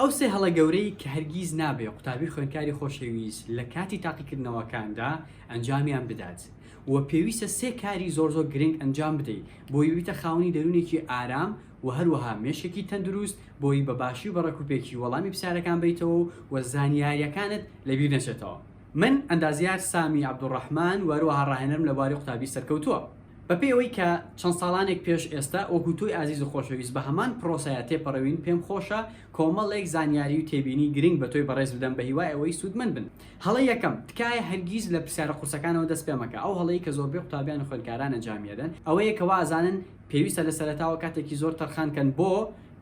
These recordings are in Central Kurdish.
ئەو سێ هەڵە گەورەی کە هەرگیز نابێ قوتابی خوێندکاری خۆشەویست لە کاتی تاقیکردنەوەکاندا ئەنجامیان بدات و پێویستە سێ کاری زۆر گرنگ ئەنجام بدەیت بۆی ببیتە خاوەنی دەرونێکی ئارام و هەروەها مێشێکی تەندروست بۆی بەباشی و بەڕێکوپێکی وەڵامی پرسیارەکان بیتەوە و زانیاریەکانت لەبیر نەچێتەوە. من ئەندازیار سامی عەبدوڕەحمان و هەروەها ڕاهێنەرم لەبارەی قوتابی سەرکەوتووە. بەپێی ئەوەی کە چەند ساڵانێک پێش ئێستا وەکو تۆی ئازیز و خۆشەویست بە هەمان پرۆسەیە تێپەڕەوین پێم خۆشە کۆمەڵێک زانیاری و تێبینی گرنگ بە تۆی بەڕێز بدەم بە هیوای ئەوەی سوودمەند بن. هەڵە یەکەم تکایە هەرگیز لە پرسیارە قورسەکانەوە دەست پێ مەکە. ئەو هەڵەیە کە زۆربەی قوتابیان و خوێندکاران ئەنجامیەدەن ئەوەیە کەوا ئازانن پێویستە لە سەرەتاوە کاتێکی زۆر تەرخانکەن بۆ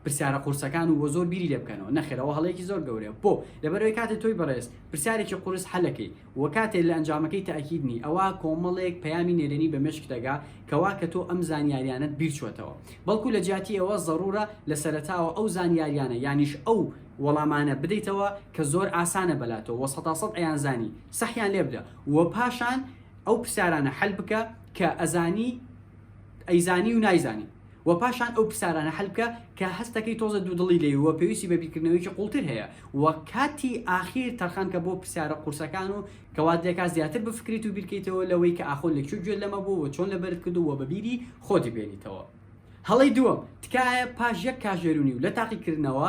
پرسیارە قورسەکان و زۆر بیری لێ بکەنەوە. نەخێرەوە هەڵەیەکی زۆر گەورەیە بۆ لەبەرەوەی کاتێک تۆی بەڕێز پرسیارێکی قورس حەلەکەی و کاتێک لە ئەنجامەکەی تاکیدنی ئەوە کۆمەڵێک پەیامی نێرێنی بە مێشک دەگا کەوا کە تۆ ئەم زانیاریانت بیرچوەتەوە. بەڵکو لە جیاتی ئەوە ضرورە لە سەرەتاوە ئەو زانیاریانە یانیش ئەو وەڵامانە بدەیتەوە کە زۆر ئاسانە بەلاتەوە و 100% ئەیان زانی سەحیان لێ بدە و پاشان ئەو پرسیارانە حەل بکە کە ئەیزانی و نایزانی و پاشان ئەو پرسیارانە حەل بکە کە هەستەکەی تۆزە دوودڵی لێ و پێویستی بە بیرکردنەوەیکی قوڵتر هەیە و کاتی ئاخیر تەرخان کە بۆ پرسیارە قورسەکان و کەواتێکا زیاتر بفکریت و بیرکەیتەوە لەوەی کە ئاخۆ لەکوێ گوێ لەمە بوو و چۆن لەبەرت کردو و بە بیری خۆتی بێنیتەوە. هەڵەی دووەم تکایە پاش یەک کاژێرونی و لە تاقیکردنەوە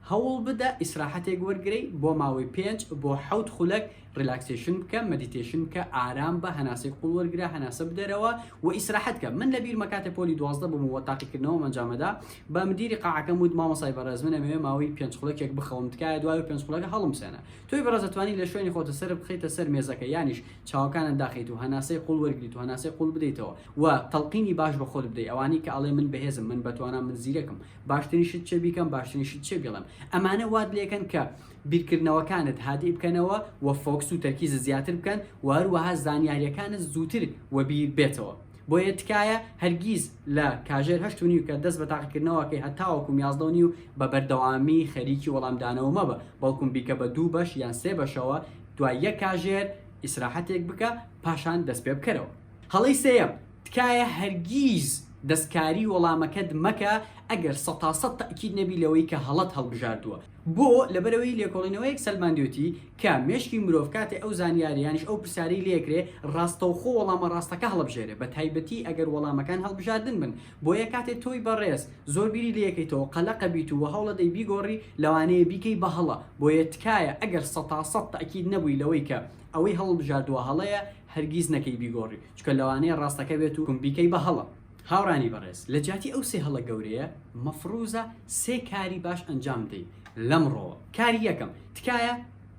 هەوڵ بدە ئیسراحەتێک وەرگرەی بۆ ماوەی 5 بۆ 7 خولەک ریلاکسیشن بکە مەدیتیشن بکە ئارام بە هەناسەی قوڵ وەرگرە هەناسە بدەرەوە و ئیسراحەت بکە. من لە بیر مەکاتێ پۆلی 12 بووم و تاقیکردنەوە ئەنجامەدا بە مدیری قاعەکەم وت مامۆسای بەڕێز من ئەمەوێ ماوەی 5 خولەکێک بخەوم تکایە دوای 5 خولەکە هەڵم سێنە. تۆی بەڕێز دەتوانی لە شوێنی خۆتە سەر بخیتە سەر مێزەکە یانیش چاوەکانت داخیت و هەناسەی قوڵ وەرگریت و هەناسەی قوڵ بدەیتەوە و تەڵقینی باش بە خۆت بدەیت. ئەوانی کە ئەڵێ من بەهێزم من بەتوانم من زیرەکم باشترینشت چێ بیکەم باشترینشت چێ بڵێم ئەمانە واد لێکەن کە بیرکردنەوەکانت هادی بکەنەوە و فۆکس و تەرکیز زیاتر بکەن و هەروەها زانیاریەکانت زووتر و بیر بێتەوە. بۆیە تکایە هەرگیز لە کاژێر 8 کە دەست بە تاقیکردنەوەکەی هەتاوەکو 11 و بە بەردەوامی خەریکی وەڵامدانەوە مەبە بەڵکم بیکە بە 2 بەش یان 3 بەشەوە دوای یەک کاژێر ئیسراحەتێک بکە پاشان دەست پێ بکەرەوە. هەڵەی سێیەم تکایە هەرگیز دەستکاری وەڵامەکەت مەکە ئەگەر 100% تاکید نەبی لەوەی کە هەڵەت هەڵبژاردووە بۆ لەبەرەوەی لێکۆڵینەوەیەک سەلماندوێتی کە مێشکی مرۆڤ کاتێ ئەو زانیاریانیش ئەو پرسیارەی لێکرێ ڕاستەوخۆ وەڵامە ڕاستەکە هەڵبژێرێ بە تایبەتی ئەگەر وەڵامەکان هەڵبژاردن بن. بۆیە کاتێ تۆی بەڕێز زۆر بیری لەکەیتەوە قەلەقە بیت و هەوڵە دەی بیگۆڕی لەوانەیە بیکەی بە هەڵە. بۆیە تکایە ئەگەر 100% تاکید نەبووی لەوەی کە ئەوەی هەڵبژاردووە هەڵەیە هەرگیز نەکەی بیگۆڕی چکە لەوانەیە ڕاستەکە بێت و بیکەی بە هەڵە. هاوڕانی بەڕێز لە جاتی ئەو سێ هەڵە گەورەیە مەفروزە سێ کاری باش ئەنجام بدەیت لەمڕۆ. کاری یەکەم تکایە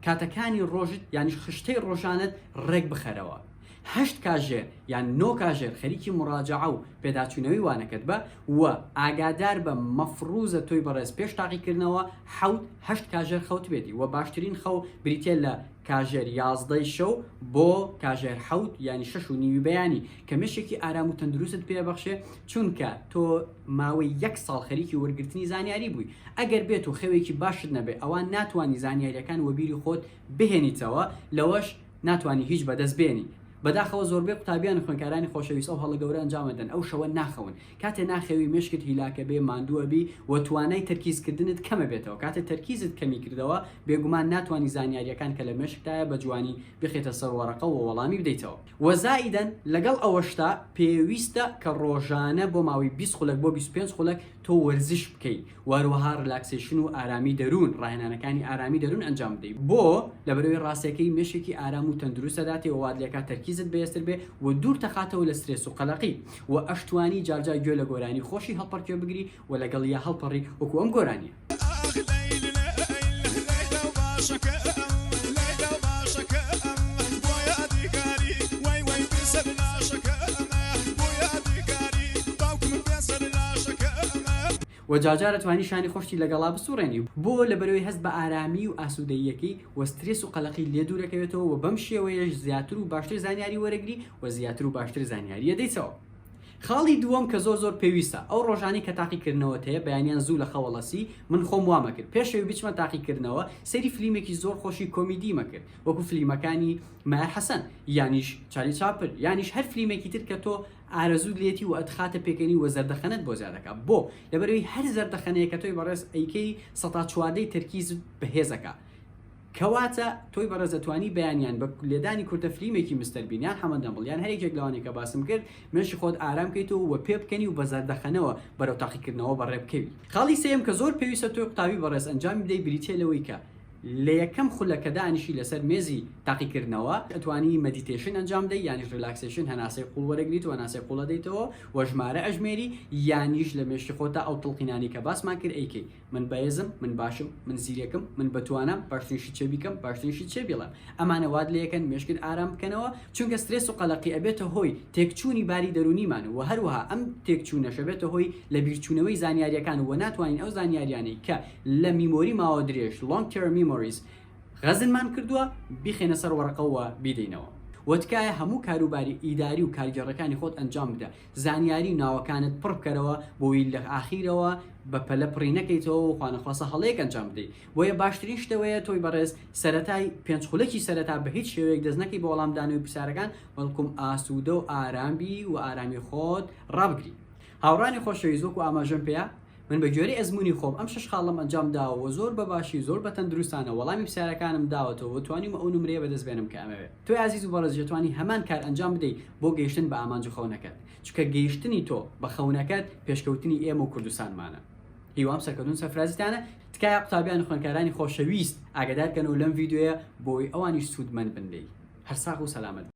کاتەکانی ڕۆژت یانیش خشتەی ڕۆژانت ڕێک بخەرەوە. 8 کاژێر یان 9 کاژێر خەریکی مڕاجعە و پێداچوونەوەی وانەکەت بە و ئاگادار بە مەفروزە تۆی بەڕێز پێش تاقیکردنەوە 8 کاژێر خەوت بێتی و باشترین خەو بریتێ لە کاژێر 11 شەو بۆ کاژێر 7 ینی 6 و نیوی بەیانی کە مێشێکی ئارام و تەندروست پێبەخشێ چونکە تۆ ماوەی 1 ساڵ خەریکی وەرگرتنی زانیاری بووی. ئەگەر بێت و خەوێکی باشت نەبێ ئەوان ناتوانانی زانیاریەکان وە بیری خۆت بهێنیتەوە لەوەش ناتوانانی هیچ بەدەست بێنی. بەداخەوە زۆربەی قوتابیان خوێندکارانی خۆشەویست ئەو هەڵە گەورە ئەنجامەدەن ئەو شەوە ناخەون کاتێ ناخەوی مێشکت هیلاکە بێ ماندووە بی و توانای تەرکیزکردنت کەمە بێتەوە. کاتێ تەرکیزت کەمی کردەوە بێگومان ناتوانانی زانیاریەکان کە لە مێشکتایە بە جوانی بخێتە سەر وەرەقە و وەڵامی بدەیتەوە. وەزائیدەن لەگەڵ ئەوەشتا پێویستە کە ڕۆژانە بۆ ماوەی 20 خولەک بۆ 25 خولەک تۆ وەرزش بکەیت وەروەها ریلاکسیشن و ئارامی دەروون ڕاهێنانەکانی ئارامی دەروون ئەنجام بدەیت بۆ لەبەرەوەی ڕاستیەکەی مێشێکی ئارام و تەندروستە داتێ و وادلێکات تەرکیزت بەهێزتر بێ و دوور تەخاتەوە لە سترێس و قەلەقی و ئەشتوانی جارجار گوێ لە گۆرانی خۆشی هەڵپەرکێ بگری و لەگەڵ یا هەڵپەڕی وەکو ئەم گۆرانیە. و جاجارە توانی شانی خۆشتی لەگەڵا بسوڕێنی بۆ لەبەرەوەی هەست بە ئارامی و ئاسوودەیەکەی و سترێس و قەلەقی لێ دوورەکەوێتەوە و بەم شێوەیەش زیاتر و باشتر زانیاری وەرەگری و زیاتر و باشتر زانیاریە دەیتەوە. خاڵی دووەم کە زۆر پێویستە ئەو ڕۆژانی کە تاقیکردنەوە هەیە بەیانیان زوو لە خەوەڵەسی من خۆم وامە کرد پێشەوەی بچمە تاقیکردنەوە سەری فلیمێکی زۆر خۆشی کۆمیدی مەکرد وەکو فلیمەکانی ماهەر حەسەن یانیش چارلی چاپل یانیش هەر فلیمێکی تر کە تۆ ئارەزوو لێتی و ئەتخاتە پێکەنی و زەردەخەنت بۆ زیادەکە بۆ لەبەرەوەی هەر زەردەخەنەیە کە تۆی بەڕێز ئەیکەی 14 تەرکیز بەهێزەکە کەواتە تۆی بەڕێز دەتوانی بەیانیان بە لێدانی کورتە فلیمێکی مستەر بینیان حەمەدەمڵیان هەرێکێک لەوانەیە کە باسم کرد مێشی خۆت ئارام بکەیتەوە و پێ بکەنی و بە زەردەخەنەوە بەرەو تاقیکردنەوە بەڕێ بکەوی خاڵی سێم کە زۆر پێویستە تۆی قوتابی بەڕێز ئەنجامی بدەی بریتێ لەوەی کە لە یەکەم خولەکە دانیشی لەسەر مێزی تاقیکردنەوە ئەتوانی مەدیتێشن ئەنجام دەی یانی ریلاکسیشن هەناسەی قوڵ وەرەگریت و هەناسەی قوڵە دەیتەوە و ژمارە ئەژمێری یانیش لە مێشتی خۆتا ئەو تڵقینانی کە باسمان کرد ئەیکەی من بەهێزم من باشم من زیرەکەم من بتوانم باشترینشی چێ بیکەم باشترینشی چێ بڵێم ئەمانە واد لە یەکەن مێشکرد ئارام بکەنەوە چونکە سترێس و قەلەقی ئەبێتە هۆی تێکچوونی باری دەرونیمان و هەروەها ئەم تێکچوونەشە بێتە هۆی لە بیرچوونەوەی زانیاریەکان و ناتوانین ئەو زانیاریانەی کە لە میمۆری ماوە درێژ long term memories غەزنمان کردووە بیخێنە سەر وەرەقەوە بیدەینەوە وتکایە هەموو کاروباری ئیداری و کارگەڕەکانی خۆت ئەنجام بدە زانیاری ناوەکانت پڕ بکەرەوە بۆی لە ئاخیرەوە بە پەلە پڕی نەکەیتەوە و خوانەخواسە هەڵەیەک ئەنجام بدەیت بۆیە باشترین شتەوەیە تۆی بەڕێز سەرەتای پێنج خولەکی سەرەتا بە هیچ شێوەیەک دەست نەکەی بە وەڵامدانەوەی پرسیارەکان بەڵکوم ئاسوودە و ئارامبی و ئارامی خۆت ڕابگری هاوڕانی خۆشەویست وەکو ئاماژەم پێەیە من بە گوێرەی ئەزمموی خۆم ئەم شش خاڵم ئەنجام داوە زۆر بەباشی زۆر بە تەندروستانە وەڵامی پرسیارەکانم داوەتەوە توانیم ئەو نمرەیە بەدەست بێنم کە ئەمەوێت تۆی عزیز و بەڕێز دەتوانی هەمان کار ئەنجام بدەیت بۆ گەیشتن بە ئامانج خەونەکەت چکە گەیشتنی تۆ بە خەونەکەت پێشکەوتنی ئێمە و کوردستانمانە هیوام سەرکەوتن سەرفرازیتانە تکایە قوتابیان خوێندکارانی خۆشەویست ئاگادارکەن و لەم ڤیددیوەیە بۆی ئەوانیش سوودمەند بندەی هەر ساغ و سەلامەت